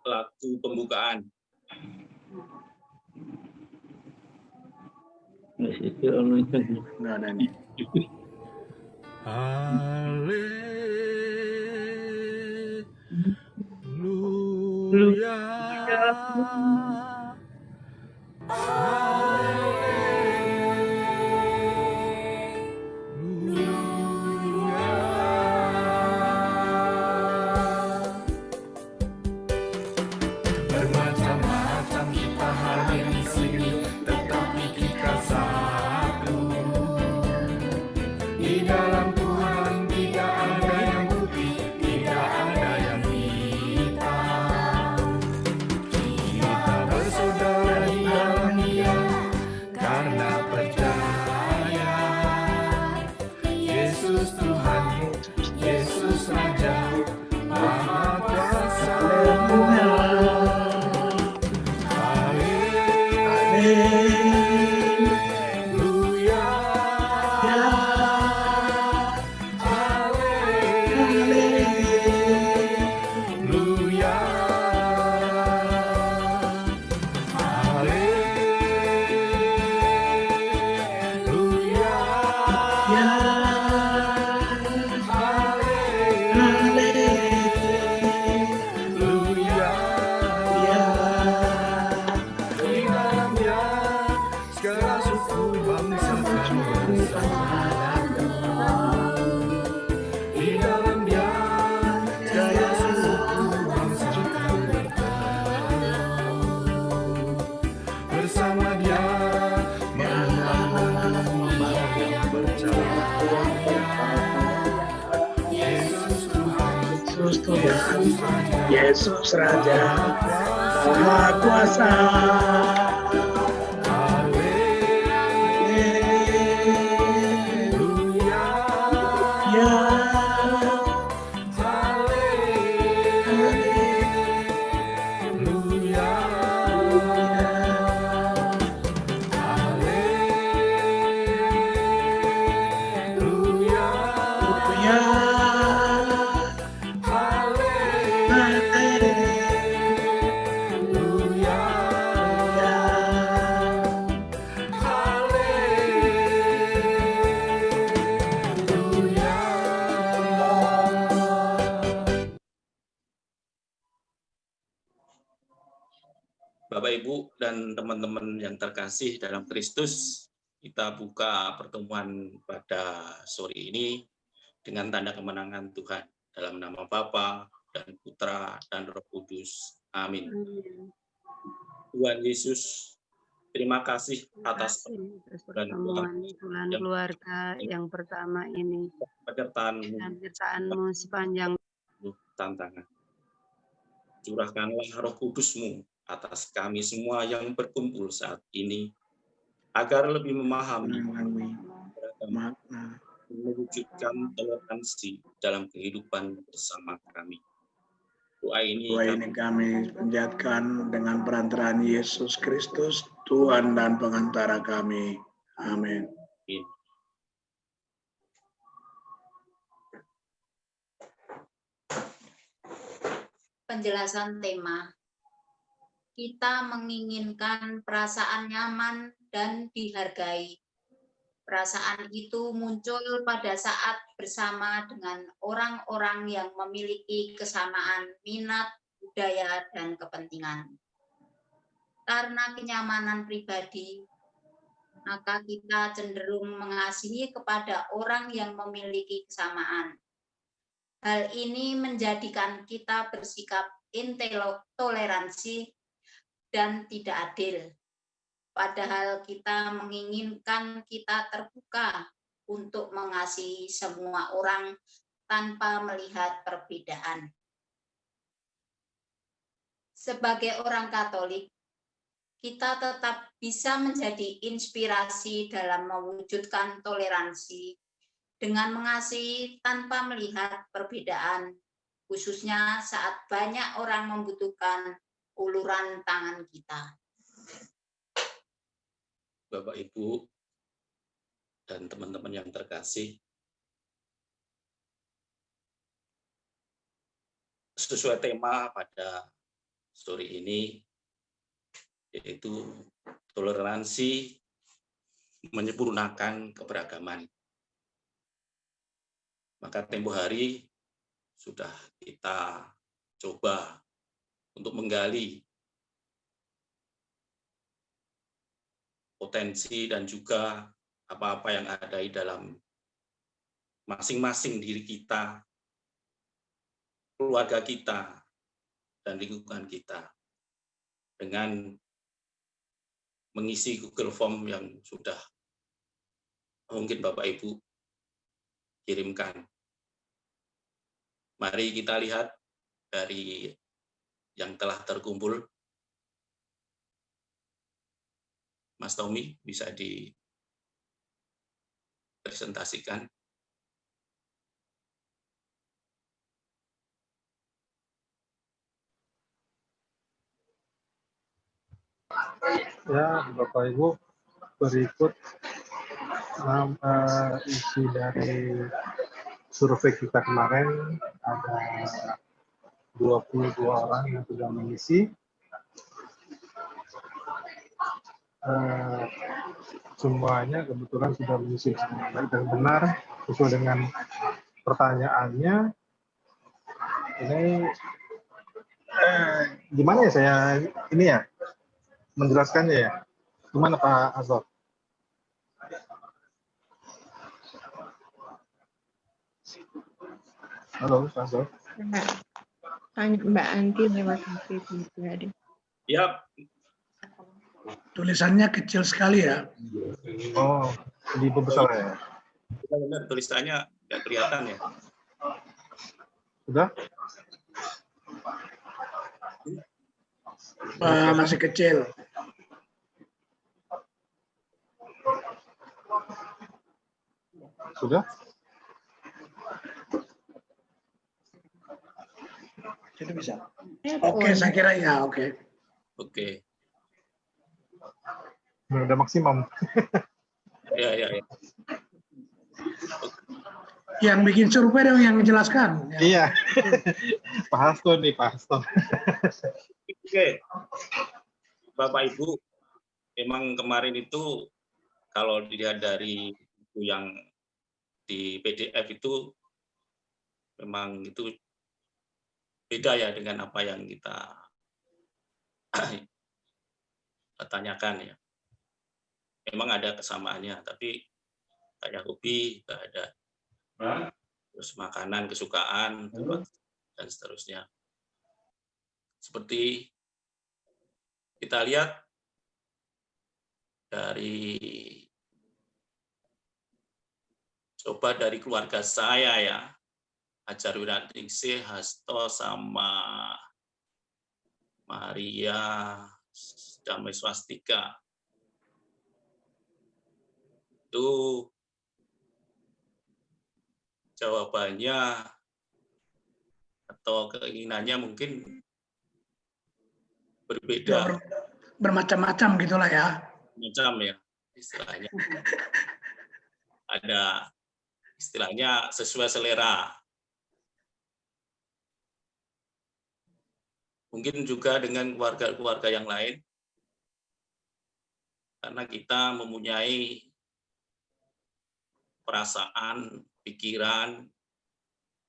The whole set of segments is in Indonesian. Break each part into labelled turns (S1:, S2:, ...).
S1: lagu pembukaan.
S2: Nggak ada nih.
S3: Haleluya. Bermacam-macam kita hadir di sini, tetapi kita satu. Di dalam Tuhan tidak ada yang putih, tidak ada yang hitam. Kita bersaudara di dalam Dia karena percaya. Yesus Tuhan, Yesus Raja, Maha Kuasa. Haleluya. Haleluya. Haleluya. Haleluya. Di dalam Dia segala suku bangsa akan bersatu. Di dalam Dia segala suku bangsa akan bertemu. Bersama Dia membangun yang berjaya. Yesus Tuhan,
S2: Yesus Raja, Maha Kuasa.
S3: Haleluya. Haleluya. Haleluya. Haleluya.
S1: Bapak, Ibu, dan teman-teman yang terkasih dalam Kristus, kita buka pertemuan pada sore ini dengan tanda kemenangan Tuhan. Dalam nama Bapa dan Putra dan Roh Kudus. Amin. Tuhan Yesus, terima kasih atas
S4: pertemuan bulan keluarga yang pertama ini
S1: penyertaan-Mu
S4: dan penyertaan-Mu sepanjang
S1: tantangan. Curahkanlah Roh Kudus-Mu atas kami semua yang berkumpul saat ini, agar lebih memahami
S2: makna
S1: mewujudkan toleransi dalam kehidupan bersama kami. Doa ini
S2: kami panjatkan dengan perantaraan Yesus Kristus, Tuhan dan pengantara kami. Amin.
S5: Penjelasan tema. Kita menginginkan perasaan nyaman dan dihargai. Perasaan itu muncul pada saat bersama dengan orang-orang yang memiliki kesamaan minat, budaya, dan kepentingan. Karena kenyamanan pribadi, maka kita cenderung mengasihi kepada orang yang memiliki kesamaan. Hal ini menjadikan kita bersikap intoleransi dan tidak adil. Padahal kita menginginkan kita terbuka untuk mengasihi semua orang tanpa melihat perbedaan. Sebagai orang Katolik, kita tetap bisa menjadi inspirasi dalam mewujudkan toleransi dengan mengasihi tanpa melihat perbedaan, khususnya saat banyak orang membutuhkan uluran tangan kita.
S1: Bapak, Ibu, dan teman-teman yang terkasih, sesuai tema pada sore ini, yaitu toleransi menyempurnakan keberagaman. Maka tempo hari sudah kita coba untuk menggali potensi dan juga apa-apa yang ada di dalam masing-masing diri kita, keluarga kita, dan lingkungan kita dengan mengisi Google Form yang sudah mungkin Bapak Ibu kirimkan. Mari kita lihat dari yang telah terkumpul. Mas Tommy bisa dipresentasikan.
S6: Ya, Bapak Ibu, berikut isi dari survei kita kemarin. Ada 22 orang yang sudah mengisi. Semuanya kebetulan sudah mengisi dengan baik dan benar sesuai dengan pertanyaannya. Ini gimana ya saya ini ya menjelaskannya ya? Gimana Pak Azor? Halo Pak Azor.
S7: Mbak Anti lewat HP pribadi.
S1: Ya.
S2: Tulisannya kecil sekali ya.
S6: Oh, diperbesar ya?
S1: Benar, tulisannya nggak kelihatan ya.
S6: Sudah?
S2: Masih kecil.
S6: Sudah?
S2: Itu bisa. Oke, saya kira ya, oke.
S1: Oke.
S6: Udah maksimum.
S1: Ya.
S2: Yang bikin survei dong yang menjelaskan.
S6: Iya. Pak Hasto nih, Pak Hasto.
S1: Oke. Bapak Ibu, memang kemarin itu kalau dilihat dari buku yang di PDF itu memang itu beda ya dengan apa yang kita tanyakan ya. Memang ada kesamaannya, tapi kayak hobi nggak ada. Terus makanan kesukaan dan seterusnya. Seperti kita lihat dari keluarga saya ya, Hajar Wiraningsih, Hasto sama Maria Damai Swastika. Itu jawabannya atau keinginannya mungkin berbeda.
S2: Bermacam-macam gitulah ya.
S1: Macam ya istilahnya. Ada istilahnya sesuai selera. Mungkin juga dengan keluarga-keluarga yang lain. Karena kita mempunyai perasaan, pikiran,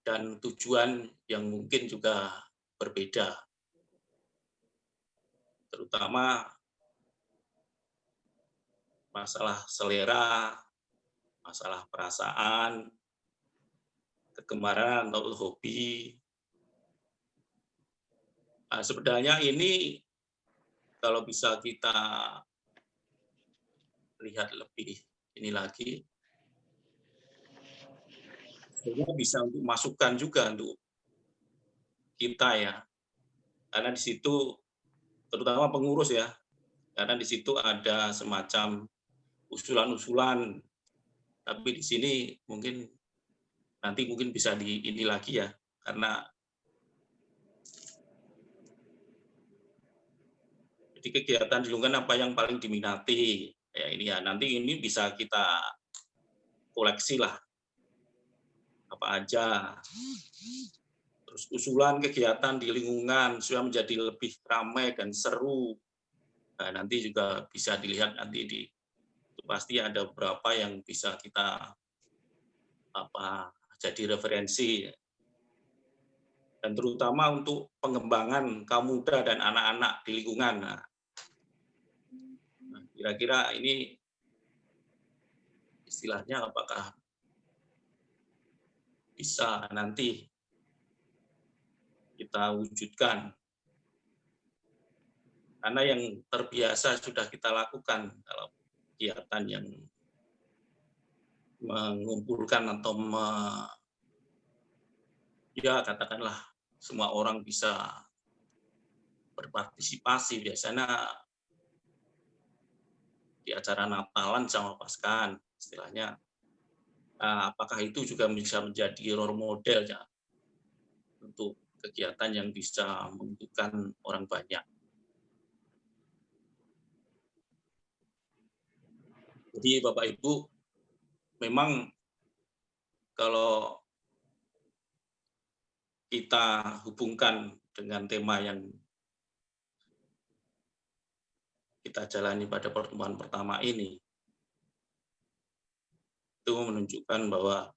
S1: dan tujuan yang mungkin juga berbeda. Terutama masalah selera, masalah perasaan, kegemaran atau hobi. Nah, sebenarnya ini kalau bisa kita lihat lebih ini lagi, sebenarnya bisa untuk masukan juga untuk kita ya, karena di situ terutama pengurus ya, karena di situ ada semacam usulan-usulan, tapi di sini mungkin nanti bisa ini lagi ya, karena jadi kegiatan di lingkungan apa yang paling diminati ya ini ya, nanti ini bisa kita koleksi lah apa aja, terus usulan kegiatan di lingkungan supaya menjadi lebih ramai dan seru. Nah, nanti juga bisa dilihat nanti itu pasti ada beberapa yang bisa kita jadi referensi, dan terutama untuk pengembangan kaum muda dan anak-anak di lingkungan. Nah, kira-kira ini istilahnya apakah bisa nanti kita wujudkan, karena yang terbiasa sudah kita lakukan kalau kegiatan yang mengumpulkan atau ya katakanlah semua orang bisa berpartisipasi, biasanya di acara Natalan sama Paskahan istilahnya. Apakah itu juga bisa menjadi role model ya untuk kegiatan yang bisa membutuhkan orang banyak. Jadi Bapak Ibu, memang kalau kita hubungkan dengan tema yang kita jalani pada pertemuan pertama ini, itu menunjukkan bahwa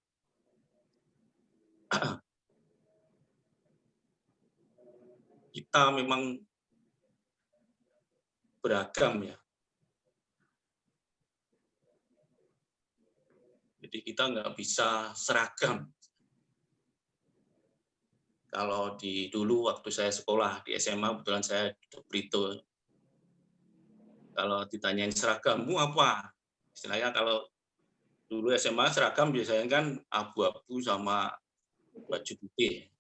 S1: kita memang beragam ya. Jadi kita nggak bisa seragam. Kalau dulu waktu saya sekolah di SMA, kebetulan saya di Brito. Kalau ditanyain seragammu apa? Istilahnya kalau dulu SMA seragam biasanya kan abu-abu sama baju putih.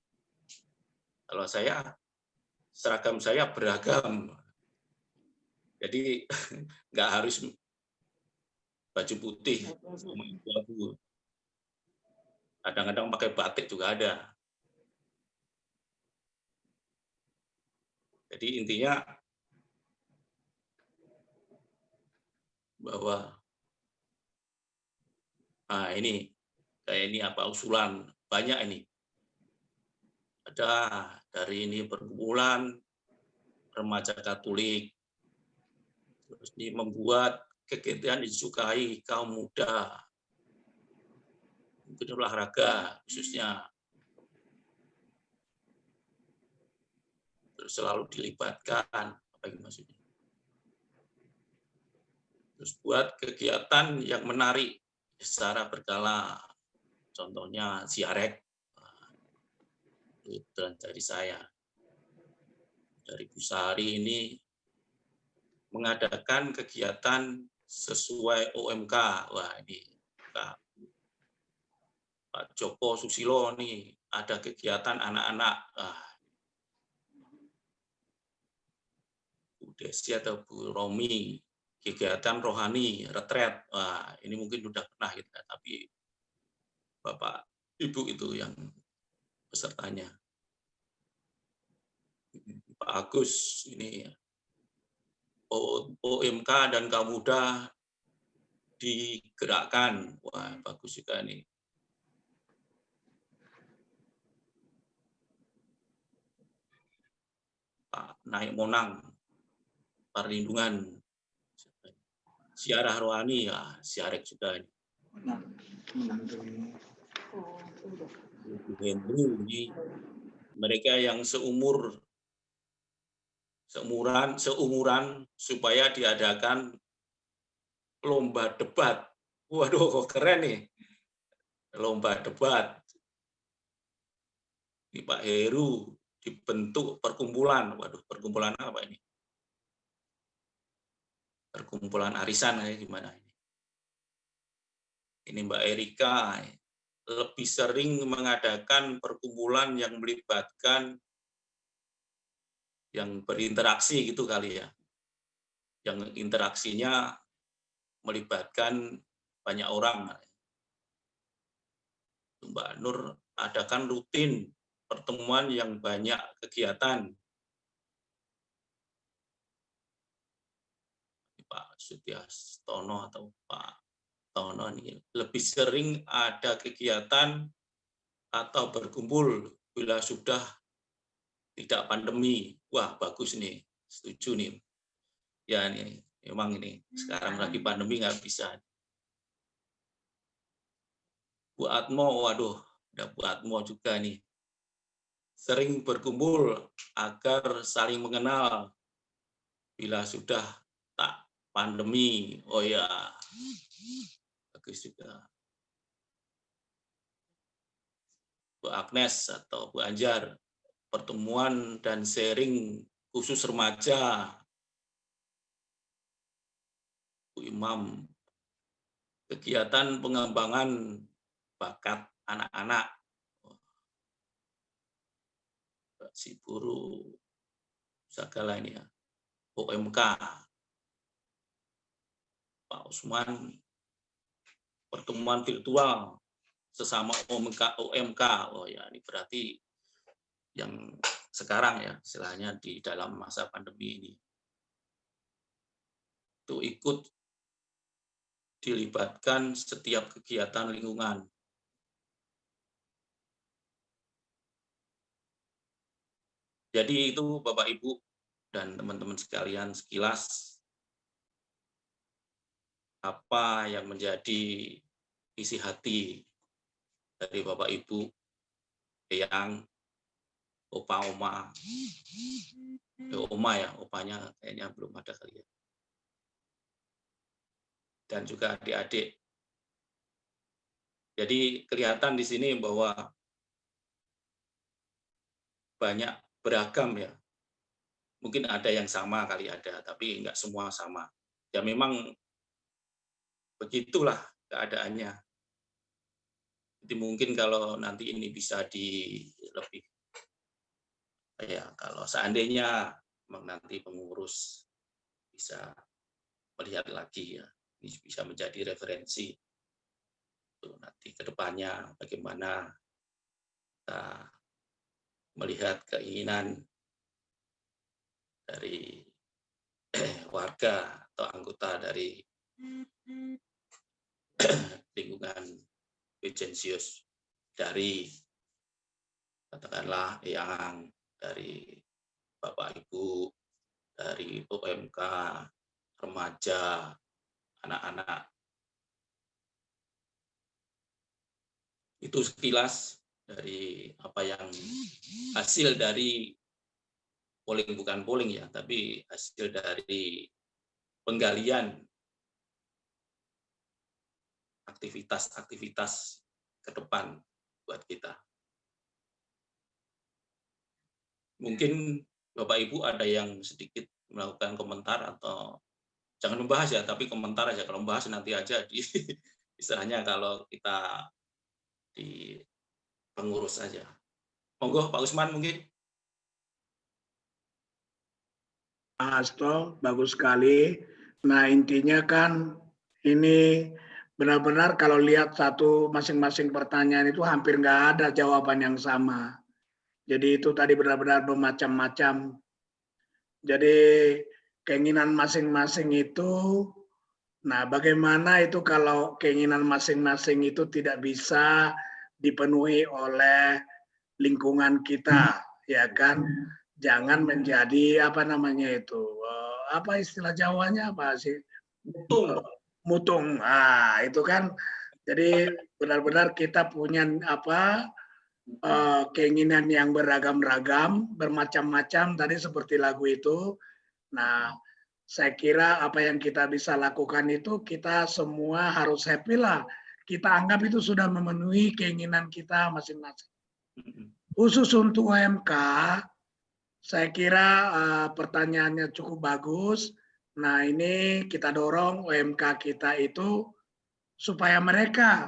S1: Kalau saya, seragam saya beragam. Jadi nggak harus baju putih sama abu-abu. Kadang-kadang pakai batik juga ada. Jadi intinya bahwa ini kayak ini usulan banyak ini. Ada dari ini perkumpulan remaja Katolik, terus ini membuat kegiatan disukai kaum muda, mungkin olahraga khususnya, terus selalu dilibatkan, apa itu maksudnya? Terus buat kegiatan yang menarik secara berkala, contohnya ziarek, itu dari saya. Dari Bu Sari ini mengadakan kegiatan sesuai OMK. Wah, ini Pak Joko Susilo nih ada kegiatan anak-anak. Bu Desi atau Bu Romi kegiatan rohani retret. Wah, ini mungkin sudah pernah kita, tapi Bapak Ibu itu yang pesertanya. Pak Agus ini OMK dan kaum muda digerakkan. Wah, bagus juga ini. Pak Naik Monang, perlindungan, siarah rohani, ya siarek juga ini. Henry ini mereka yang seumuran supaya diadakan lomba debat. Waduh, kok keren nih. Lomba debat. Ini Pak Heru dibentuk perkumpulan. Waduh, perkumpulan apa ini? Perkumpulan arisan ya gimana ini? Ini Mbak Erika lebih sering mengadakan perkumpulan yang melibatkan yang berinteraksi gitu kali ya. Yang interaksinya melibatkan banyak orang. Mbak Nur adakan rutin pertemuan yang banyak kegiatan. Pak Sutiastono atau Pak Tono ini lebih sering ada kegiatan atau berkumpul bila sudah tidak pandemi, wah bagus nih, setuju nih. Ya ini memang ini sekarang lagi pandemi nggak bisa. Bu Atmo, waduh, ada Bu Atmo juga nih. Sering berkumpul agar saling mengenal bila sudah tak pandemi. Oh ya, bagus juga. Bu Agnes atau Bu Anjar, pertemuan dan sharing khusus remaja. Bu Imam, kegiatan pengembangan bakat anak-anak. Si Guru segala ini ya. OMK. Pak Usman, pertemuan virtual sesama OMK. Oh ya, ini berarti yang sekarang ya, istilahnya di dalam masa pandemi ini. Itu ikut dilibatkan setiap kegiatan lingkungan. Jadi itu Bapak Ibu dan teman-teman sekalian sekilas apa yang menjadi isi hati dari Bapak Ibu, Eyang, Opa, Oma. Oma ya, opanya kayaknya belum ada kali ya. Dan juga adik-adik. Jadi kelihatan di sini bahwa banyak beragam ya. Mungkin ada yang sama kali ada, tapi enggak semua sama. Ya memang begitulah keadaannya. Jadi mungkin kalau nanti ini bisa lebih ya, kalau seandainya nanti pengurus bisa melihat lagi ya, ini bisa menjadi referensi untuk nanti ke depannya bagaimana kita melihat keinginan dari warga atau anggota dari lingkungan Vincentius, dari katakanlah yang dari Bapak Ibu, dari OMK, remaja, anak-anak. Itu sekilas dari apa yang hasil dari polling, bukan polling ya, tapi hasil dari penggalian aktivitas-aktivitas ke depan buat kita. Mungkin Bapak Ibu ada yang sedikit melakukan komentar atau jangan membahas ya, tapi komentar aja. Kalau membahas nanti aja di istilahnya kalau kita di pengurus saja. Monggo Pak Usman mungkin.
S2: Hasto, bagus sekali. Nah intinya kan ini benar-benar kalau lihat satu masing-masing pertanyaan itu hampir nggak ada jawaban yang sama. Jadi itu tadi benar-benar bermacam-macam. Jadi keinginan masing-masing itu, nah bagaimana itu kalau keinginan masing-masing itu tidak bisa dipenuhi oleh lingkungan kita, ya kan? Jangan menjadi apa namanya itu, apa istilah Jawanya apa sih? Mutung. Ah itu kan. Jadi benar-benar kita punya apa keinginan yang beragam-ragam, bermacam-macam tadi seperti lagu itu. Nah, saya kira apa yang kita bisa lakukan itu kita semua harus happy lah. Kita anggap itu sudah memenuhi keinginan kita masing-masing. Khusus untuk OMK, saya kira pertanyaannya cukup bagus. Nah, ini kita dorong OMK kita itu supaya mereka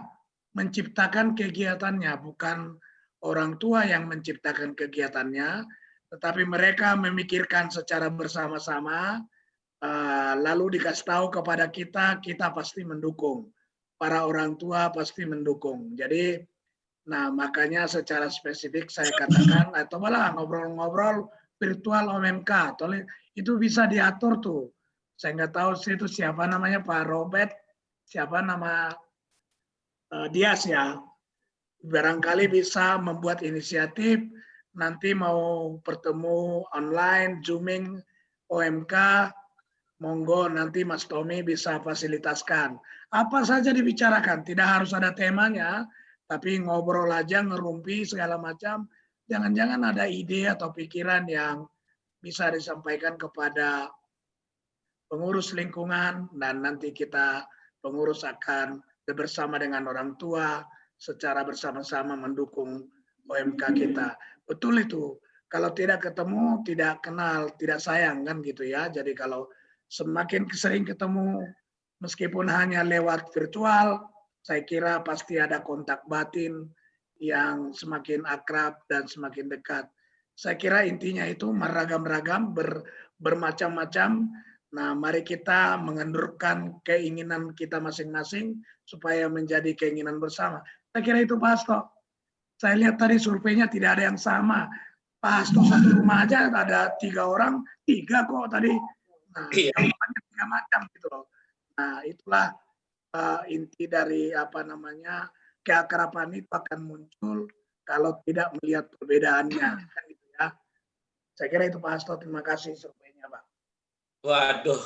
S2: menciptakan kegiatannya, bukan orang tua yang menciptakan kegiatannya, tetapi mereka memikirkan secara bersama-sama, lalu dikasih tahu kepada kita, kita pasti mendukung. Para orang tua pasti mendukung. Jadi, nah makanya secara spesifik saya katakan, atau malah ngobrol-ngobrol virtual OMK, itu bisa diatur tuh. Saya nggak tahu sih itu siapa namanya, Pak Robert, siapa nama Dias ya. Barangkali bisa membuat inisiatif nanti mau bertemu online, Zooming, OMK, monggo nanti Mas Tommy bisa fasilitaskan. Apa saja dibicarakan, tidak harus ada temanya, tapi ngobrol aja, ngerumpi segala macam. Jangan-jangan ada ide atau pikiran yang bisa disampaikan kepada pengurus lingkungan, dan nanti kita pengurus akan bersama dengan orang tua secara bersama-sama mendukung OMK kita. Betul itu. Kalau tidak ketemu, tidak kenal, tidak sayang kan gitu ya. Jadi kalau semakin sering ketemu, meskipun hanya lewat virtual, saya kira pasti ada kontak batin yang semakin akrab dan semakin dekat. Saya kira intinya itu meragam-ragam, bermacam-macam. Nah, mari kita mengendurkan keinginan kita masing-masing supaya menjadi keinginan bersama. Saya kira itu Pak Hasto. Saya lihat tadi surveinya tidak ada yang sama. Pak Hasto satu rumah aja ada 3 orang, 3 kok tadi. Nah, jawabannya 3 macam gitu loh. Nah, itulah inti dari keakraban itu akan muncul kalau tidak melihat perbedaannya. Kan gitu ya. Saya kira itu Pak Hasto. Terima kasih surveinya Pak.
S1: Waduh,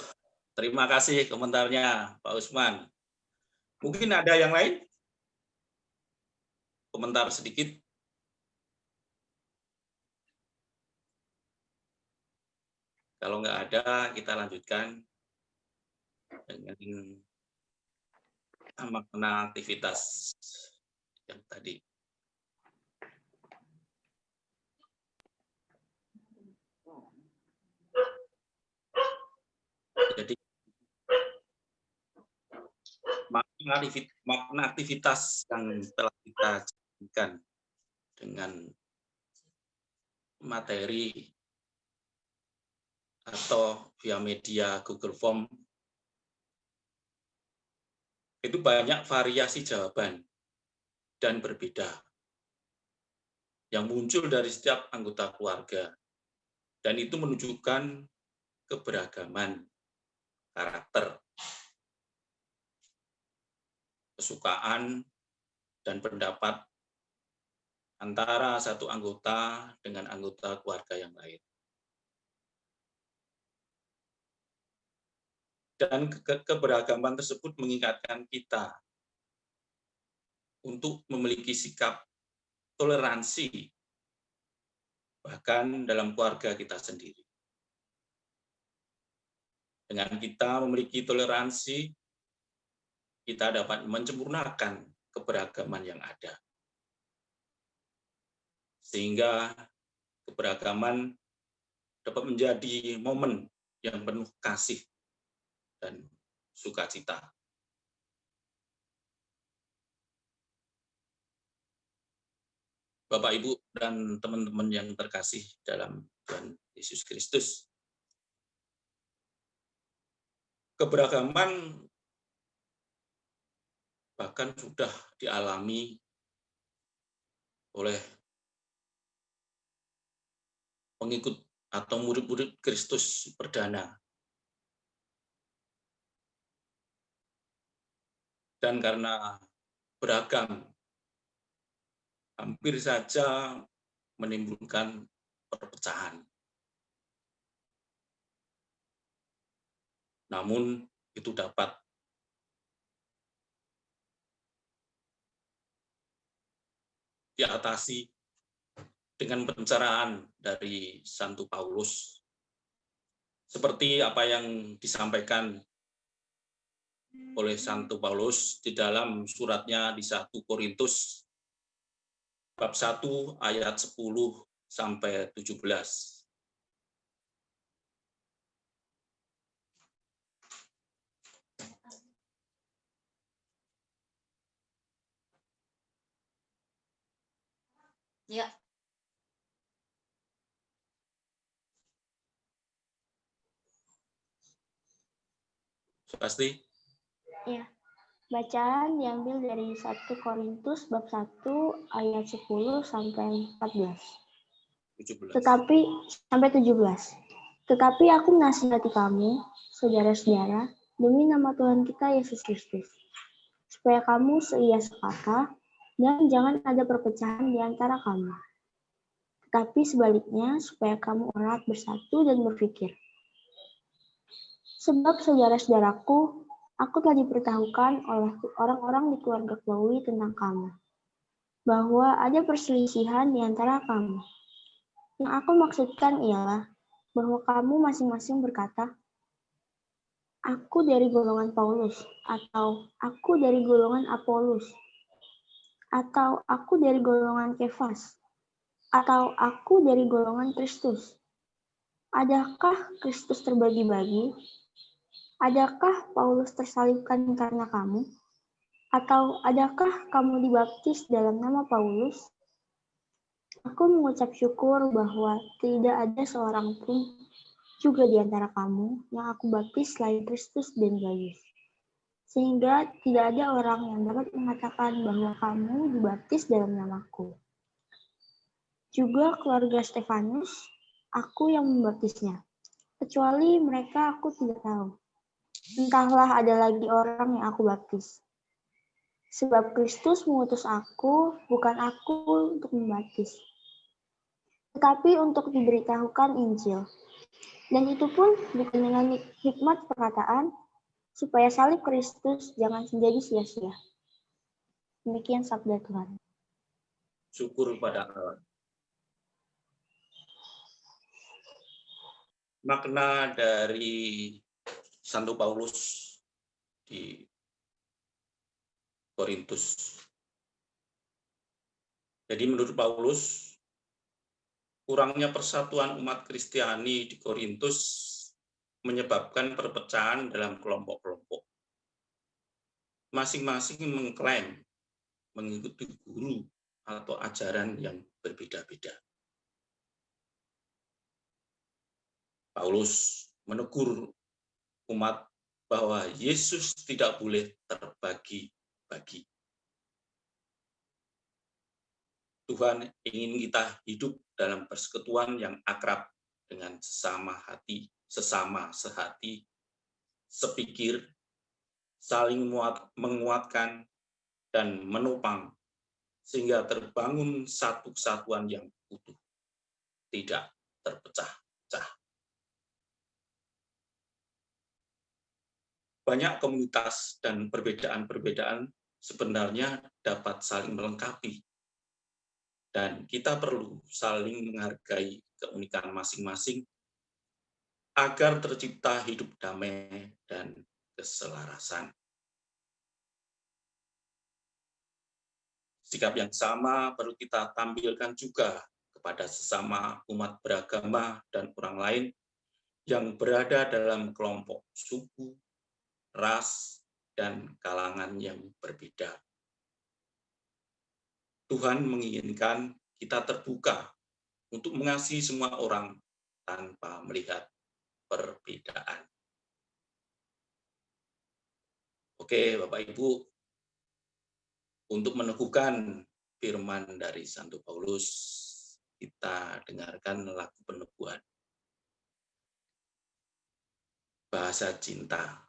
S1: terima kasih komentarnya Pak Usman. Mungkin ada yang lain? Komentar sedikit. Kalau nggak ada, kita lanjutkan dengan makna aktivitas yang tadi. Jadi makna aktivitas yang telah kita jalankan dengan materi atau via media Google Form itu banyak variasi jawaban dan berbeda yang muncul dari setiap anggota keluarga, dan itu menunjukkan keberagaman karakter, kesukaan, dan pendapat antara satu anggota dengan anggota keluarga yang lain. Dan keberagaman tersebut mengingatkan kita untuk memiliki sikap toleransi, bahkan dalam keluarga kita sendiri. Dengan kita memiliki toleransi, kita dapat menyempurnakan keberagaman yang ada. Sehingga keberagaman dapat menjadi momen yang penuh kasih dan sukacita. Bapak, Ibu, dan teman-teman yang terkasih dalam Tuhan Yesus Kristus, keberagaman bahkan sudah dialami oleh pengikut atau murid-murid Kristus perdana. Dan karena beragam, hampir saja menimbulkan perpecahan. Namun itu dapat diatasi dengan pencerahan dari Santo Paulus, seperti apa yang disampaikan oleh Santo Paulus di dalam suratnya di 1 Korintus bab 1 ayat 10 sampai 17.
S5: Ya.
S1: Pasti?
S8: Ya. Bacaan diambil dari 1 Korintus bab 1 ayat 10 sampai 14.
S1: 17.
S8: Tetapi sampai 17. Tetapi aku menasihati kamu, saudara-saudara, demi nama Tuhan kita Yesus Kristus, supaya kamu seia sekata dan jangan ada perpecahan di antara kamu. Tapi sebaliknya, supaya kamu erat bersatu dan berpikir. Sebab saudara-saudaraku, aku telah diberitahukan oleh orang-orang di keluarga Chloe tentang kamu, bahwa ada perselisihan di antara kamu. Yang aku maksudkan ialah bahwa kamu masing-masing berkata, aku dari golongan Paulus, atau aku dari golongan Apolus, atau aku dari golongan Kefas, atau aku dari golongan Kristus. Adakah Kristus terbagi-bagi? Adakah Paulus tersalibkan karena kamu? Atau adakah kamu dibaptis dalam nama Paulus? Aku mengucap syukur bahwa tidak ada seorang pun juga di antara kamu yang aku baptis selain Kristus dan Gaius. Sehingga tidak ada orang yang dapat mengatakan bahwa kamu dibaptis dalam namaku. Juga keluarga Stefanus, aku yang membaptisnya. Kecuali mereka aku tidak tahu. Entahlah ada lagi orang yang aku baptis. Sebab Kristus mengutus aku, bukan aku untuk membaptis, tetapi untuk diberitahukan Injil. Dan itu pun bukan dengan hikmat perkataan, supaya salib Kristus jangan menjadi sia-sia. Demikian sabda Tuhan.
S1: Syukur pada Allah. Makna dari Santo Paulus di Korintus. Jadi menurut Paulus, kurangnya persatuan umat Kristiani di Korintus menyebabkan perpecahan dalam kelompok-kelompok. Masing-masing mengklaim mengikuti guru atau ajaran yang berbeda-beda. Paulus menegur umat bahwa Yesus tidak boleh terbagi-bagi. Tuhan ingin kita hidup dalam persekutuan yang akrab dengan sesama sehati, sepikir, saling menguatkan, dan menopang, sehingga terbangun satu kesatuan yang utuh, tidak terpecah-pecah. Banyak komunitas dan perbedaan-perbedaan sebenarnya dapat saling melengkapi, dan kita perlu saling menghargai keunikan masing-masing agar tercipta hidup damai dan keselarasan. Sikap yang sama perlu kita tampilkan juga kepada sesama umat beragama dan orang lain yang berada dalam kelompok suku, ras, dan kalangan yang berbeda. Tuhan menginginkan kita terbuka untuk mengasihi semua orang tanpa melihat perbedaan. Oke, Bapak Ibu, untuk meneguhkan firman dari Santo Paulus, kita dengarkan lagu peneguhan. Bahasa Cinta.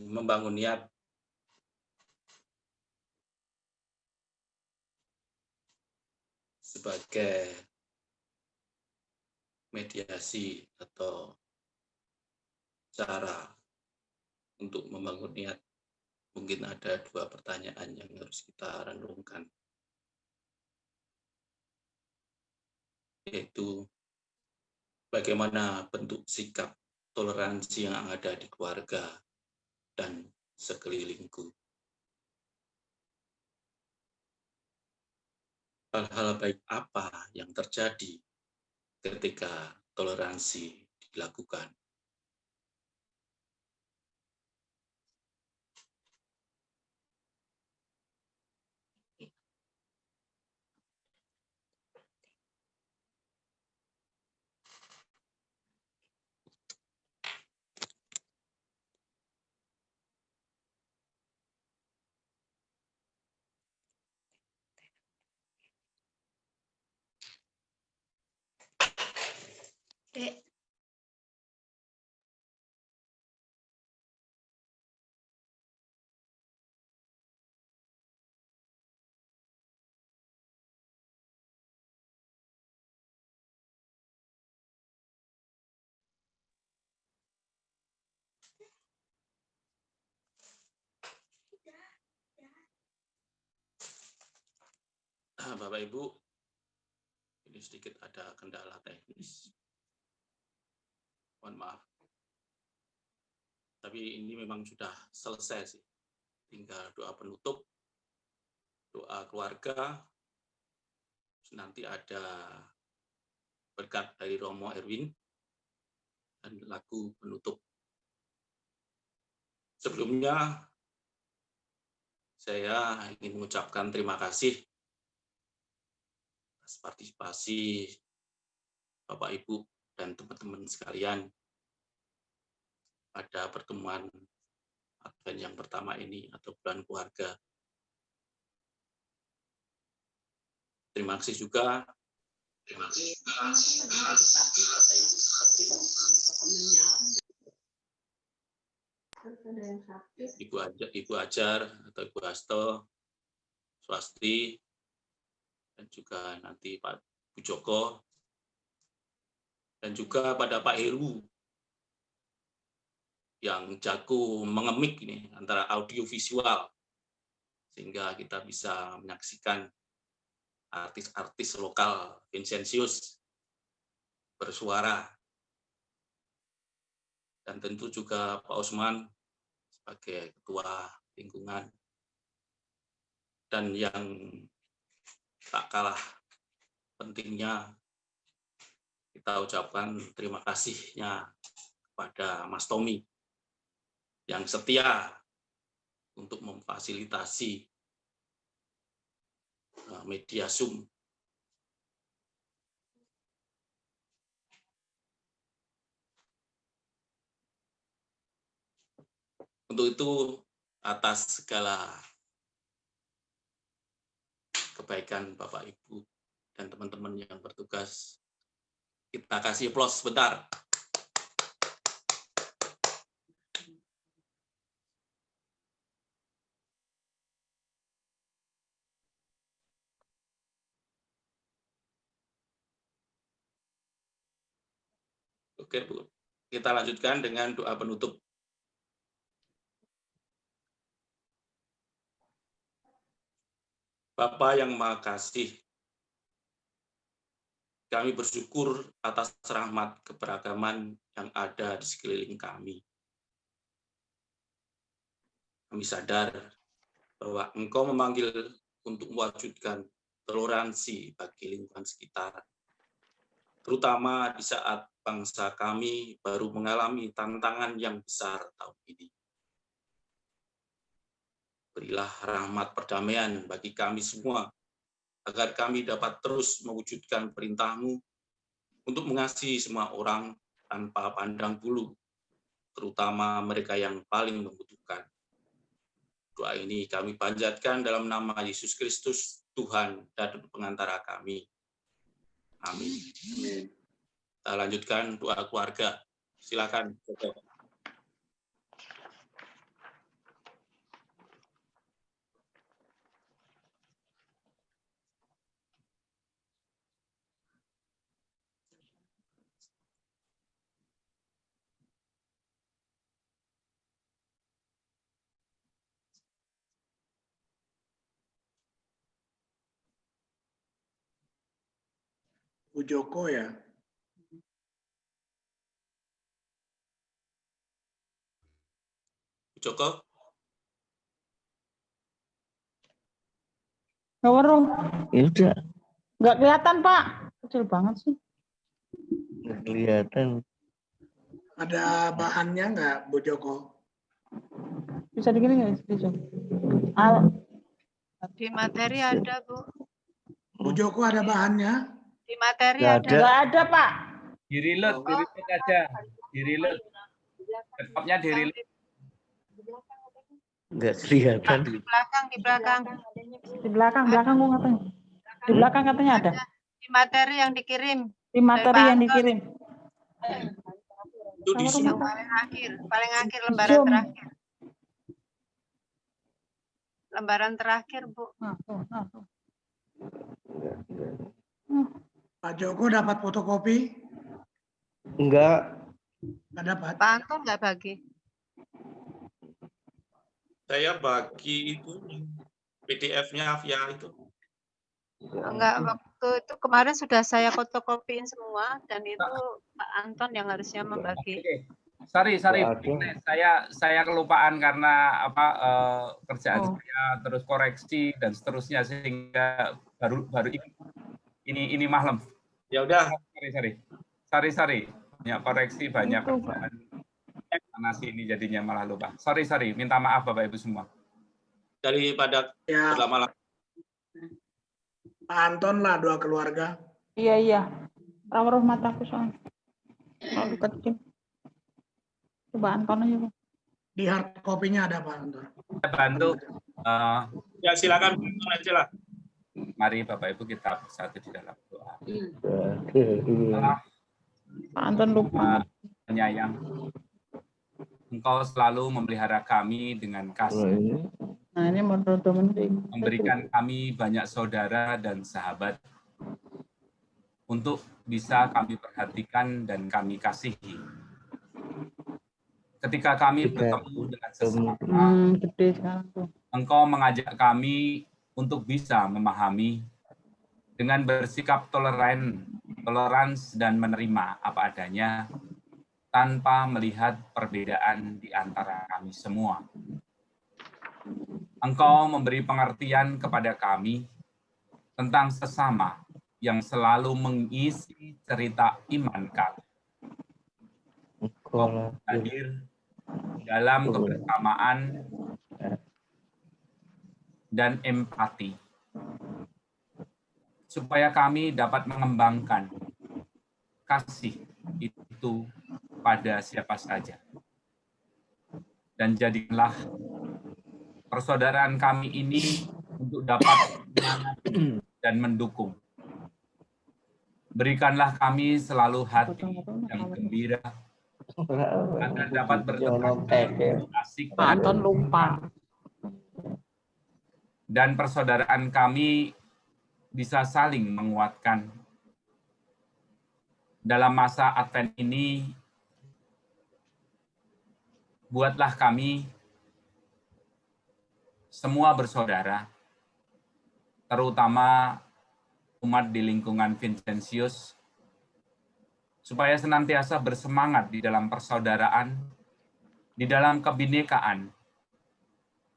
S1: membangun niat sebagai mediasi atau cara untuk membangun niat. Mungkin ada 2 pertanyaan yang harus kita renungkan, yaitu bagaimana bentuk sikap toleransi yang ada di keluarga dan sekelilingku. Hal-hal baik apa yang terjadi ketika toleransi dilakukan?
S5: Dek,
S1: Bapak Ibu, ini sedikit ada kendala teknis. Mohon maaf. Tapi ini memang sudah selesai sih. Tinggal doa penutup, doa keluarga, nanti ada berkat dari Romo Erwin, dan lagu penutup. Sebelumnya, saya ingin mengucapkan terima kasih atas partisipasi Bapak Ibu dan teman-teman sekalian pada pertemuan Advent yang pertama ini atau bulan keluarga. Terima kasih juga Ibu Ajar atau Ibu Hasto, Swasti, dan juga nanti Pak Bu Joko, dan juga pada Pak Heru yang jago mengemik ini antara audio visual, sehingga kita bisa menyaksikan artis-artis lokal Vincentius bersuara, dan tentu juga Pak Osman sebagai ketua lingkungan, dan yang tak kalah pentingnya kita ucapkan terima kasihnya kepada Mas Tommy yang setia untuk memfasilitasi media Zoom. Untuk itu, atas segala kebaikan Bapak Ibu dan teman-teman yang bertugas, kita kasih aplaus sebentar. Oke, Bu. Kita lanjutkan dengan doa penutup. Bapa yang Maha Kasih, kami bersyukur atas rahmat keberagaman yang ada di sekeliling kami. Kami sadar bahwa Engkau memanggil untuk mewujudkan toleransi bagi lingkungan sekitar, terutama di saat bangsa kami baru mengalami tantangan yang besar tahun ini. Berilah rahmat perdamaian bagi kami semua, agar kami dapat terus mewujudkan perintah-Mu untuk mengasihi semua orang tanpa pandang bulu, terutama mereka yang paling membutuhkan. Doa ini kami panjatkan dalam nama Yesus Kristus, Tuhan dan pengantara kami. Amin. Kita lanjutkan doa keluarga. Silakan.
S2: Bu Joko ya.
S1: Bu Joko,
S9: Nggak warung.
S10: Ya udah,
S9: Nggak kelihatan, Pak. Kecil banget sih.
S10: nggak kelihatan.
S2: Ada bahannya nggak, Bu Joko?
S9: Bisa digini nggak? Bisa. Al.
S4: Di materi ada, Bu.
S2: Bu Joko ada bahannya?
S4: Di materi
S10: Nggak
S4: ada.
S10: ada.
S9: Nggak ada, Pak.
S11: Di-reload aja. Di-reload. Laptopnya di-reload.
S10: Nggak kelihatan.
S4: Di belakang.
S9: Di belakang gua katanya. Di belakang katanya ada.
S4: Di materi yang dikirim.
S9: Di materi yang dikirim.
S1: itu di
S4: Yang paling akhir lembaran
S9: Zoom.
S4: terakhir. Lembaran terakhir, Bu.
S2: Pak Joko dapat fotokopi?
S10: Enggak.
S2: Nggak dapat.
S4: Pak Anton nggak bagi.
S1: saya bagi itu PDF-nya via itu.
S4: Enggak, waktu itu kemarin sudah saya fotokopiin semua dan itu Pak Anton yang harusnya membagi.
S11: Oke. Sorry. Saya kelupaan karena kerjaan saya terus koreksi dan seterusnya sehingga baru ini malam.
S1: Ya udah.
S11: Sorry. Banyak koreksi, banyak kerjaan. Karena sini jadinya malah lupa. Sorry. Minta maaf Bapak Ibu semua.
S1: Daripada
S2: Ya,
S1: berlama-lama.
S2: Pak Anton lah, dua keluarga.
S9: Iya. Rawuh mataku soalnya. Terlalu kecil. Coba Anton aja, Pak.
S2: Di hard copy-nya ada Pak Anton.
S11: Saya bantu.
S1: Ya silakan aja lah.
S11: Mari Bapak Ibu kita bersatu di dalam doa.
S9: Pak Anton lupa.
S11: Penyayang, Engkau selalu memelihara kami dengan kasih.
S9: Nah, ini menurut teman-teman.
S11: Memberikan kami banyak saudara dan sahabat untuk bisa kami perhatikan dan kami kasihi. Ketika kami bertemu dengan sesama, Engkau mengajak kami untuk bisa memahami dengan bersikap tolerans dan menerima apa adanya tanpa melihat perbedaan di antara kami semua. Engkau memberi pengertian kepada kami tentang sesama yang selalu mengisi cerita iman kami. Engkau hadir dalam kebersamaan dan empati, supaya kami dapat mengembangkan kasih itu pada siapa saja. Dan jadilah persaudaraan kami ini untuk dapat menyemangati dan mendukung. Berikanlah kami selalu hati yang gembira agar dapat bertetap asik
S9: Pak Anton lupa.
S11: dan persaudaraan kami bisa saling menguatkan. Dalam masa Advent ini, buatlah kami semua bersaudara, terutama umat di lingkungan Vincentius, supaya senantiasa bersemangat di dalam persaudaraan, di dalam kebinekaan,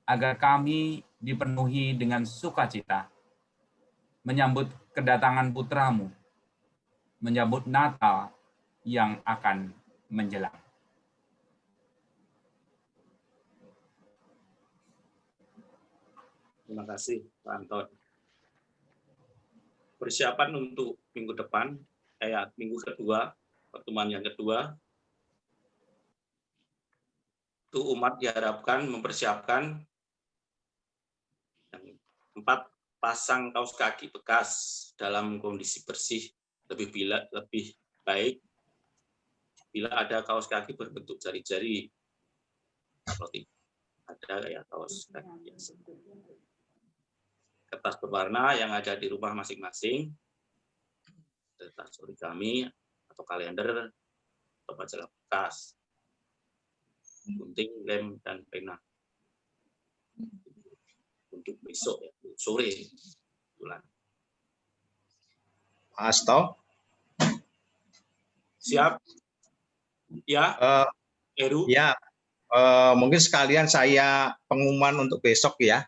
S11: agar kami dipenuhi dengan sukacita, menyambut kedatangan putramu, menyambut Natal yang akan menjelang.
S1: Terima kasih Pak Anton. Persiapan untuk minggu depan, minggu kedua, pertemuan yang kedua, itu umat diharapkan mempersiapkan 4 pasang kaos kaki bekas dalam kondisi bersih lebih baik bila ada kaos kaki berbentuk jari-jari, kalau tidak ada kayak kaos kaki biasa. Kertas berwarna yang ada di rumah masing-masing, kertas origami atau kalender atau majalah bekas, gunting, lem, dan pena untuk besok ya, sore bulan.
S6: Pak Asto,
S1: Siap? Ya, Heru?
S12: Ya, mungkin sekalian saya pengumuman untuk besok ya.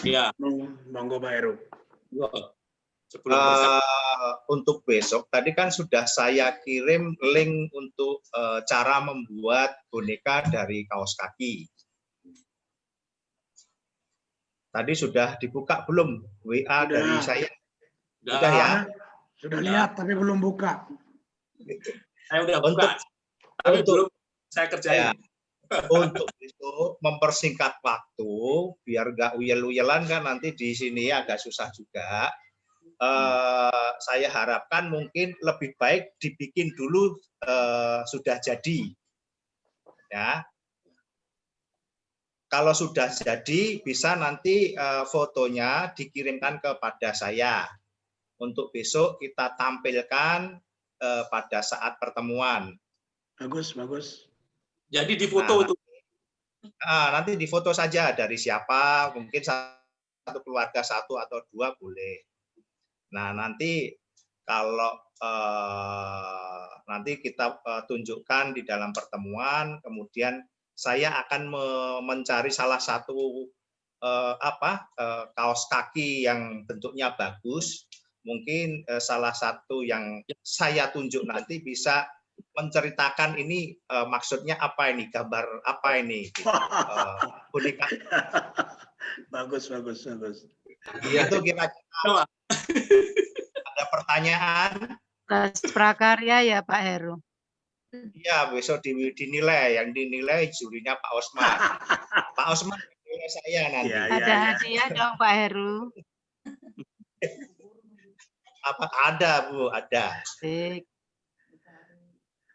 S1: Ya.
S2: Monggo Pak Heru.
S12: Untuk besok, tadi kan sudah saya kirim link untuk cara membuat boneka dari kaos kaki. Tadi sudah dibuka belum WA dari saya? Sudah ya?
S2: Sudah lihat, tapi belum buka.
S1: Saya udah buka, tapi belum saya kerjain.
S12: Ya, untuk itu mempersingkat waktu, biar nggak uyel-uyelan kan nanti di sini agak susah juga. Saya harapkan mungkin lebih baik dibikin dulu sudah jadi, ya. Kalau sudah jadi bisa nanti fotonya dikirimkan kepada saya untuk besok kita tampilkan pada saat pertemuan.
S2: Bagus, bagus.
S1: Jadi di foto itu.
S12: Nanti di foto saja dari siapa, mungkin satu keluarga 1 atau 2 boleh. Nah, nanti kalau nanti kita tunjukkan di dalam pertemuan, kemudian saya akan mencari salah satu kaos kaki yang bentuknya bagus. Mungkin salah satu yang saya tunjuk nanti bisa menceritakan ini maksudnya apa ini, gambar apa ini. Boneka.
S2: Bagus, bagus, bagus.
S12: Itu kira-kira. Ada pertanyaan?
S4: Prakarya ya Pak Heru.
S12: Iya, besok dinilai. Yang dinilai jurinya Pak Osman. Pak Osman dinilai saya nanti.
S4: Ada hadiah dong Pak Heru.
S12: Apa ada, Bu? Ada.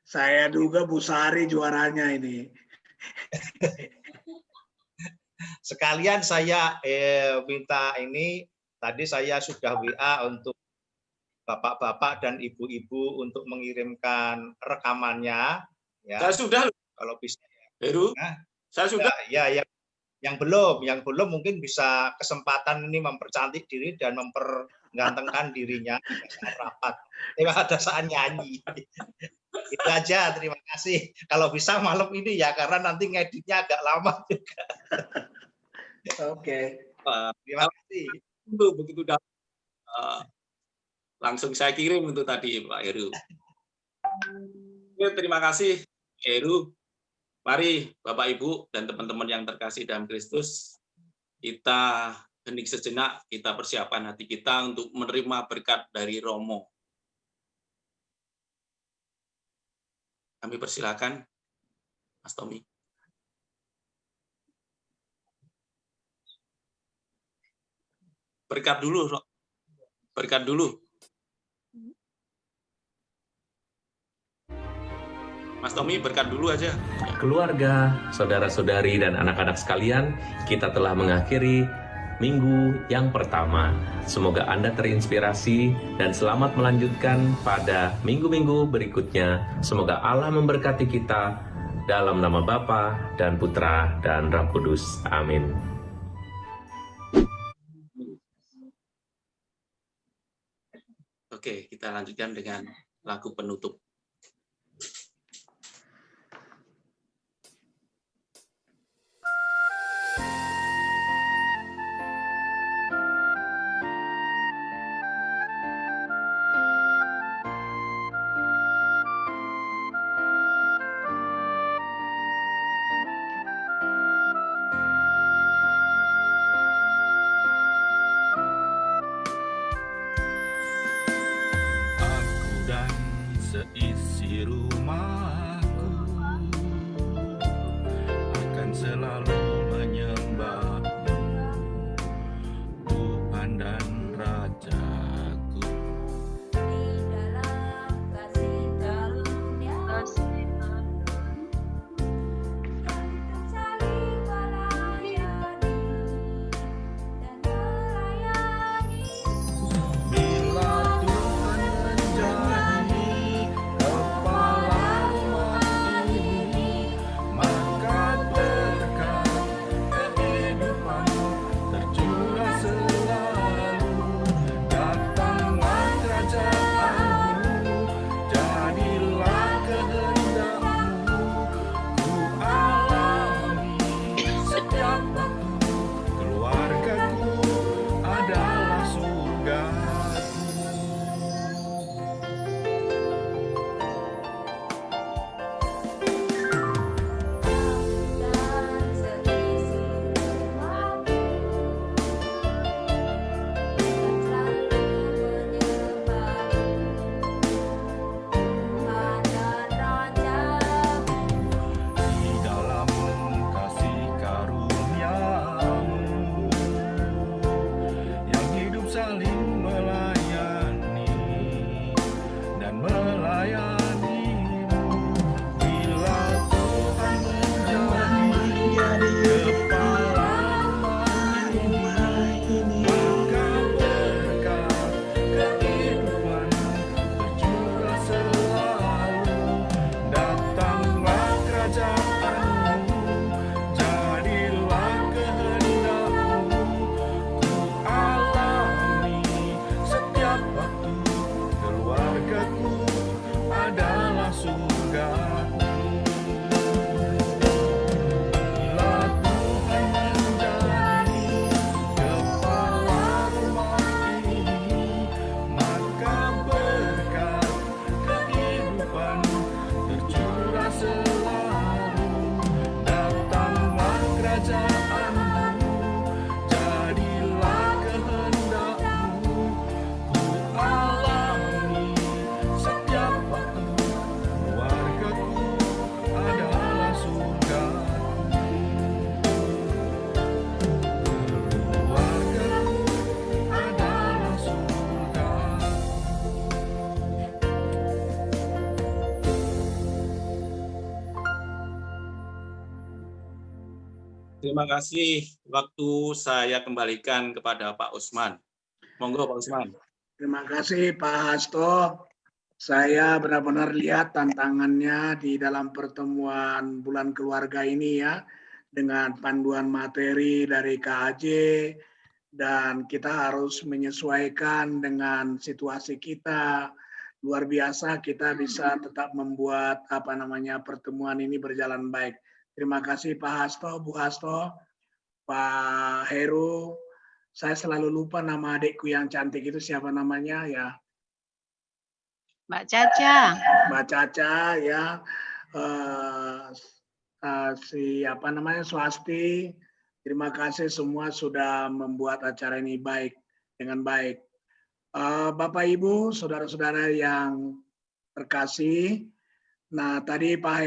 S2: Saya duga Bu Sari juaranya ini.
S12: Sekalian saya minta ini, tadi saya sudah WA untuk bapak-bapak dan ibu-ibu untuk mengirimkan rekamannya. Ya.
S1: Saya sudah.
S12: Kalau bisa.
S1: Heru, saya sudah.
S12: Ya, yang belum mungkin bisa kesempatan ini mempercantik diri dan mempergantengkan dirinya saat rapat. Pada saat nyanyi. Itu aja, terima kasih. Kalau bisa malam ini ya, karena nanti ngeditnya agak lama juga.
S2: Oke.
S12: Terima kasih.
S1: Begitu langsung saya kirim untuk tadi Pak Heru. Terima kasih Heru. Mari Bapak Ibu dan teman-teman yang terkasih dalam Kristus, kita hening sejenak, kita persiapkan hati kita untuk menerima berkat dari Romo. Kami persilakan Mas Tommy. Berkat dulu, berkat dulu. Mas Tommy, berkat dulu aja.
S13: Keluarga, saudara-saudari, dan anak-anak sekalian, kita telah mengakhiri minggu yang pertama. Semoga Anda terinspirasi dan selamat melanjutkan pada minggu-minggu berikutnya. Semoga Allah memberkati kita dalam nama Bapa dan Putra dan Roh Kudus. Amin.
S1: Oke, kita lanjutkan dengan lagu penutup.
S3: Seisi rumahku akan selalu menyembahmu, Tuhan dan Rajaku. Di dalam kasih karunia yang saling melayani dan melayani. Bila Tuhan menjadi kepala umat ini, maka berkat
S1: Terima kasih. Waktu saya kembalikan kepada Pak Usman. Monggo Pak Usman.
S2: Terima kasih Pak Hasto. Saya benar-benar lihat tantangannya di dalam pertemuan bulan keluarga ini ya, dengan panduan materi dari KAJ, dan kita harus menyesuaikan dengan situasi kita. Luar biasa kita bisa tetap membuat pertemuan ini berjalan baik. Terima kasih Pak Hasto, Bu Hasto, Pak Heru. Saya selalu lupa nama adikku yang cantik itu siapa namanya ya.
S4: Mbak Caca.
S2: Mbak Caca ya. Swasti. Terima kasih semua sudah membuat acara ini baik dengan baik. Bapak Ibu, saudara-saudara yang terkasih. Nah, tadi Pak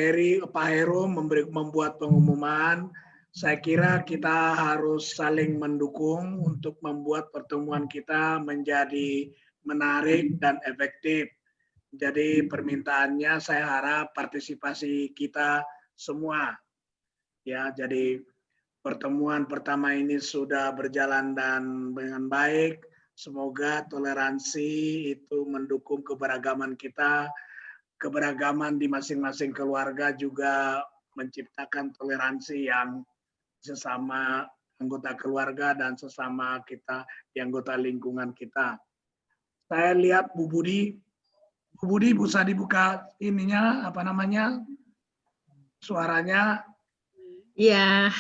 S2: Heru membuat pengumuman. Saya kira kita harus saling mendukung untuk membuat pertemuan kita menjadi menarik dan efektif. Jadi permintaannya saya harap partisipasi kita semua. Ya, jadi pertemuan pertama ini sudah berjalan dengan baik. Semoga toleransi itu mendukung keberagaman kita. Keberagaman di masing-masing keluarga juga menciptakan toleransi yang sesama anggota keluarga dan sesama kita di anggota lingkungan kita. Saya lihat Bu Budi. Bu Budi bisa dibuka ininya, suaranya.
S7: Iya.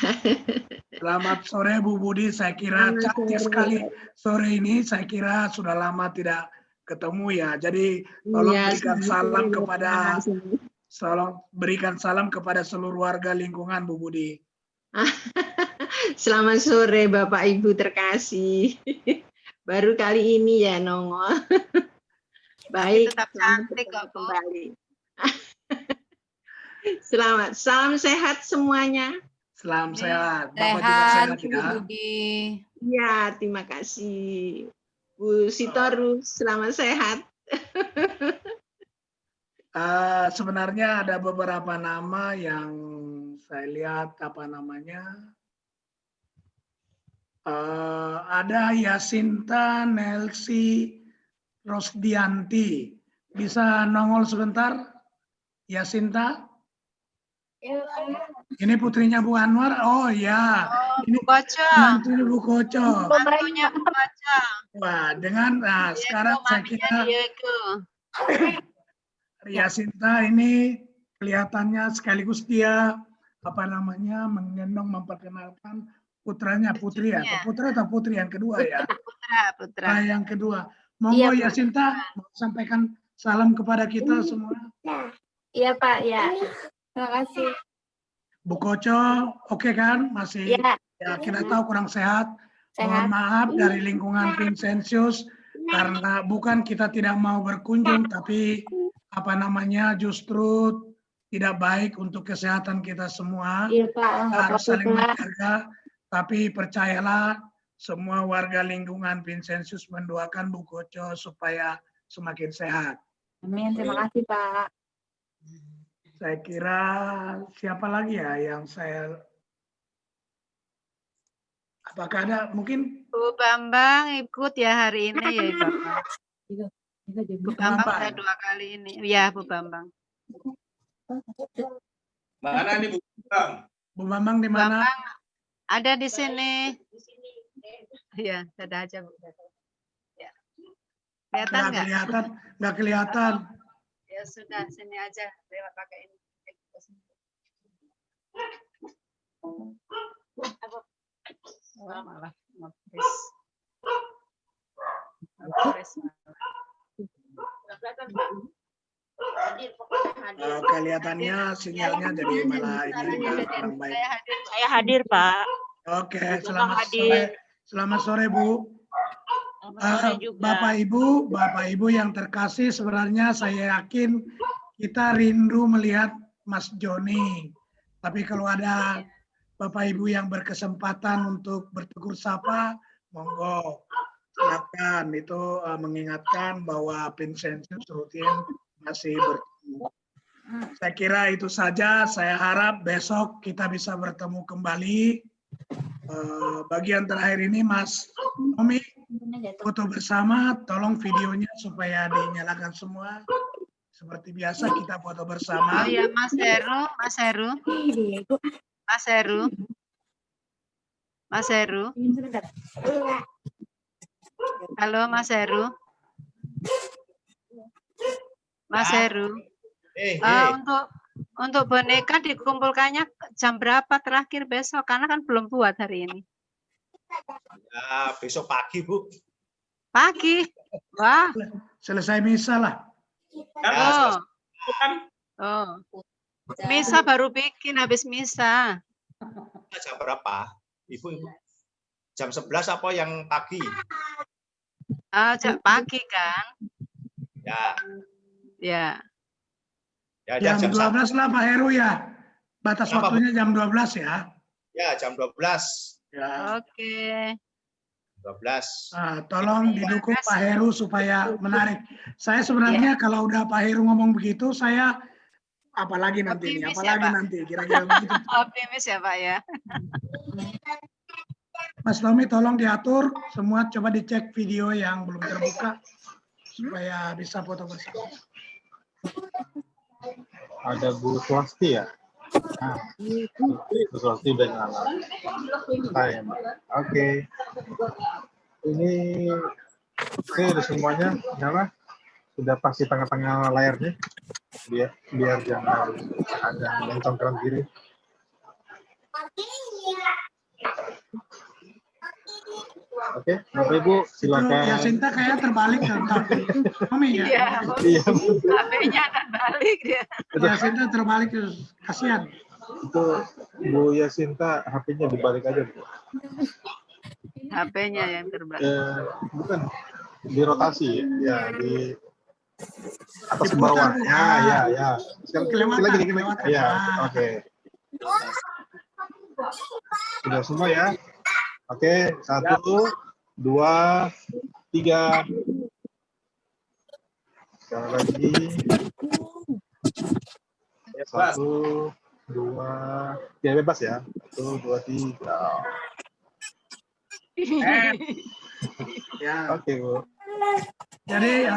S2: Selamat sore Bu Budi, saya kira cantik sekali sore ini. Saya kira sudah lama tidak ketemu ya. Jadi tolong berikan salam kepada seluruh warga lingkungan Bu Budi.
S7: Selamat sore Bapak Ibu terkasih. Baru kali ini ya nongol. Baik,
S4: tetap cantik kok
S7: kembali. Selamat, salam sehat semuanya.
S2: Salam sehat.
S14: Bapak
S2: juga sehat
S14: Bu
S2: ya.
S14: Budi.
S7: Ya, terima kasih. Bu Sitorus, selamat sehat.
S2: Sebenarnya ada beberapa nama yang saya lihat ada Yasinta Nelsi Rosdianti. Bisa nongol sebentar, Yasinta? Ini putrinya Bu Anwar. Oh ya, ini
S4: Bu Koco.
S2: mantunya Bu Koco.
S4: Mantunya Bu Koco.
S2: Wah, sekarang saya kira Yasinta ini kelihatannya sekaligus dia menggendong memperkenalkan putranya, putri ya, putra atau putri yang kedua ya.
S4: Putra.
S2: Yang kedua. Monggo Yasinta mau sampaikan salam kepada kita semua.
S15: Iya Pak, ya. Terima kasih.
S2: Bu Koco, oke kan? Masih ya kita tahu kurang sehat. Mohon maaf dari lingkungan Vincentius karena bukan kita tidak mau berkunjung, tapi justru tidak baik untuk kesehatan kita semua.
S15: Iya Pak.
S2: Harus saling menjaga. Tapi percayalah, semua warga lingkungan Vincentius mendoakan Bu Koco supaya semakin sehat.
S15: Amin, terima kasih Pak.
S2: Saya kira siapa lagi ya yang apakah ada mungkin
S4: Bu Bambang ikut ya hari ini ya Bapak. Bu Bambang saya 2 kali ini. Ya Bu Bambang.
S1: Mana nih Bu Bambang?
S2: Bu Bambang di mana?
S4: Bambang ada di sini. Iya, ada aja Bu. Ya. Kelihatan nggak?
S2: Nggak kelihatan.
S4: Ya sudah, sini aja lewat pakai ini. Malah
S2: kelihatannya sinyalnya jadi malah ini kurang baik.
S16: Saya hadir Pak.
S2: Oke, selamat sore Bu. Bapak Ibu yang terkasih, sebenarnya saya yakin kita rindu melihat Mas Joni. Tapi kalau ada Bapak Ibu yang berkesempatan untuk bertegur sapa, monggo silakan. Itu mengingatkan bahwa Vincentius rutin masih bertemu. Saya kira itu saja. Saya harap besok kita bisa bertemu kembali bagian terakhir ini Mas Tommy foto bersama, tolong videonya supaya dinyalakan semua. Seperti biasa kita foto bersama.
S4: Oh ya Mas Heru, Mas Heru. Mas Heru. Mas Heru. Halo Mas Heru. Mas Heru. Untuk boneka dikumpulkannya jam berapa terakhir besok? Karena kan belum buat hari ini.
S12: Ya, besok pagi, Bu.
S4: Pagi? Wah.
S2: Selesai misa lah.
S4: Oh. Oh. Misa baru bikin habis misa.
S12: Jam berapa? Ibu. Jam 11 apa yang pagi?
S4: Jam pagi kan?
S12: Ya.
S4: Ya.
S12: Ya,
S2: jam 12 lah Pak Heru ya. Batas waktunya jam 12 ya.
S12: Ya, jam 12.
S2: Ya.
S4: Oke.
S12: 12.
S2: Tolong didukung Pak Heru supaya menarik. Saya sebenarnya kalau udah Pak Heru ngomong begitu, saya apalagi nanti ini, apalagi nanti kira-kira begitu.
S4: Optimis ya Pak ya.
S2: Mas Tommy tolong diatur semua, coba dicek video yang belum terbuka supaya bisa foto bersama.
S6: Ada Bu Swasti ya? Nah, Bu Swasti udah nyala. Oke. Ini udah semuanya nyala. Sudah pasti tengah-tengah layarnya. Biar jangan ada mencong kanan kiri. Oke, Bapak Ibu silakan.
S2: Ya Sinta kayak terbalik contoh. Mami ya.
S4: Iya. HP-nya terbalik dia.
S2: Ya Sinta terbalik, kasihan.
S6: Itu Bu Yasinta HP-nya dibalik aja, Bu.
S4: HP-nya yang terbalik.
S6: Bukan dirotasi ya, di atas ke bawah. Ya. Sekarang lagi. Ya, oke. Sudah semua ya. Oke, 1, 2, 3. Sekali lagi. 1, 2, ya bebas ya. 1, 2, 3.
S2: Ya.
S6: Oke, Bu.
S2: Jadi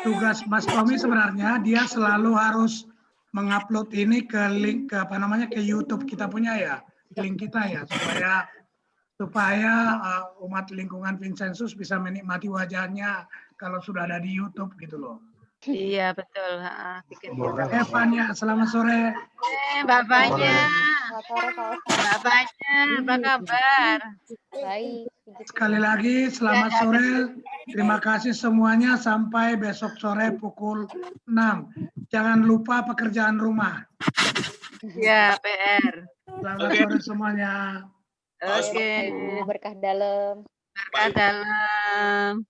S2: tugas Mas Tommy sebenarnya dia selalu harus mengupload ini ke link ke YouTube kita punya ya, link kita ya, supaya umat lingkungan Vincenzus bisa menikmati wajahnya kalau sudah ada di YouTube gitu loh.
S4: Iya betul.
S2: Evannya, selamat sore.
S4: Bapaknya, apa kabar?
S14: Baik.
S2: Sekali lagi selamat sore. Terima kasih semuanya. Sampai besok sore pukul 6. Jangan lupa pekerjaan rumah.
S4: Ya PR.
S2: Selamat sore semuanya.
S4: Oke.
S14: Berkah dalam.
S4: Berkah dalam.